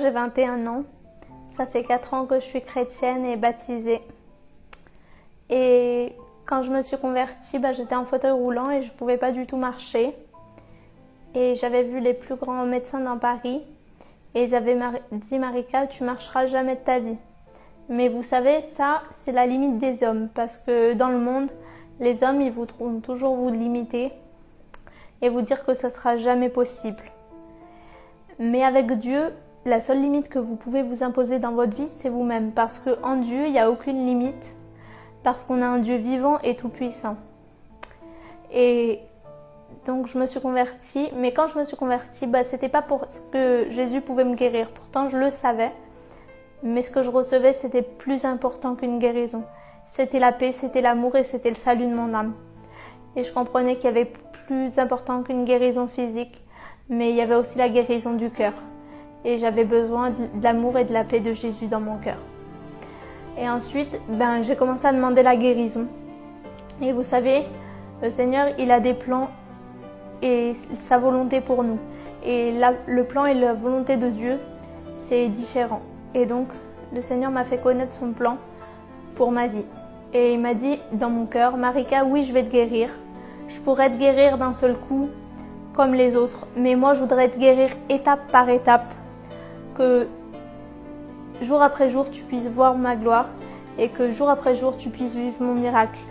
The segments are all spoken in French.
J'ai 21 ans, ça fait 4 ans que je suis chrétienne et baptisée. Et quand je me suis convertie, j'étais en fauteuil roulant et je ne pouvais pas du tout marcher. Et j'avais vu les plus grands médecins dans Paris et ils avaient dit « Marika, tu marcheras jamais de ta vie ». Mais vous savez, ça, c'est la limite des hommes parce que dans le monde, les hommes, ils voudront toujours vous limiter et vous dire que ça ne sera jamais possible. Mais avec Dieu, la seule limite que vous pouvez vous imposer dans votre vie, c'est vous-même. Parce qu'en Dieu, il n'y a aucune limite. Parce qu'on a un Dieu vivant et tout-puissant. Et donc, je me suis convertie. Mais quand je me suis convertie, c'était pas parce que Jésus pouvait me guérir. Pourtant, je le savais. Mais ce que je recevais, c'était plus important qu'une guérison. C'était la paix, c'était l'amour et c'était le salut de mon âme. Et je comprenais qu'il y avait plus important qu'une guérison physique. Mais il y avait aussi la guérison du cœur. Et j'avais besoin de l'amour et de la paix de Jésus dans mon cœur. Et ensuite, j'ai commencé à demander la guérison. Et vous savez, le Seigneur, il a des plans et sa volonté pour nous. Et là, le plan et la volonté de Dieu, c'est différent. Et donc, le Seigneur m'a fait connaître son plan pour ma vie. Et il m'a dit dans mon cœur, Marika, oui, je vais te guérir. Je pourrais te guérir d'un seul coup, comme les autres. Mais moi, je voudrais te guérir étape par étape. Que jour après jour, tu puisses voir ma gloire et que jour après jour, tu puisses vivre mon miracle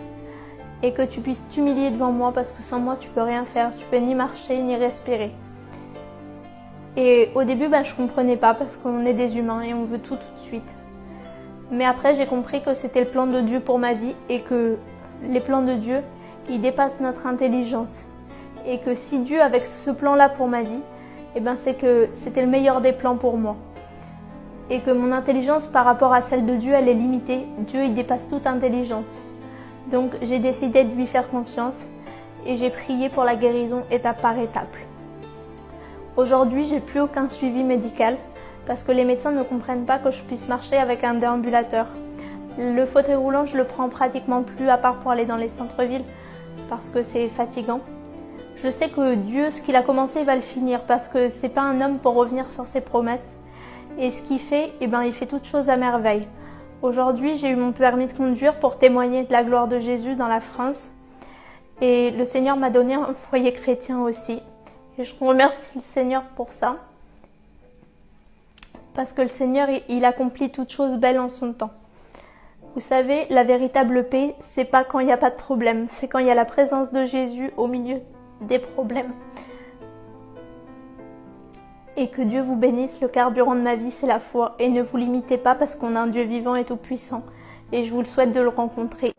et que tu puisses t'humilier devant moi parce que sans moi, tu peux rien faire, tu peux ni marcher ni respirer. Et au début, je comprenais pas parce qu'on est des humains et on veut tout de suite. Mais après, j'ai compris que c'était le plan de Dieu pour ma vie et que les plans de Dieu, ils dépassent notre intelligence. Et que si Dieu, avec ce plan-là pour ma vie, c'est que c'était le meilleur des plans pour moi. Et que mon intelligence par rapport à celle de Dieu, elle est limitée. Dieu, il dépasse toute intelligence. Donc, j'ai décidé de lui faire confiance et j'ai prié pour la guérison étape par étape. Aujourd'hui, j'ai plus aucun suivi médical parce que les médecins ne comprennent pas que je puisse marcher avec un déambulateur. Le fauteuil roulant, je le prends pratiquement plus à part pour aller dans les centres-villes parce que c'est fatigant. Je sais que Dieu, ce qu'il a commencé, il va le finir parce que c'est pas un homme pour revenir sur ses promesses. Et ce qu'il fait, il fait toutes choses à merveille. Aujourd'hui, j'ai eu mon permis de conduire pour témoigner de la gloire de Jésus dans la France. Et le Seigneur m'a donné un foyer chrétien aussi. Et je remercie le Seigneur pour ça. Parce que le Seigneur, il accomplit toutes choses belles en son temps. Vous savez, la véritable paix, c'est pas quand il n'y a pas de problème. C'est quand il y a la présence de Jésus au milieu des problèmes. Et que Dieu vous bénisse, le carburant de ma vie c'est la foi. Et ne vous limitez pas parce qu'on a un Dieu vivant et tout puissant. Et je vous le souhaite de le rencontrer.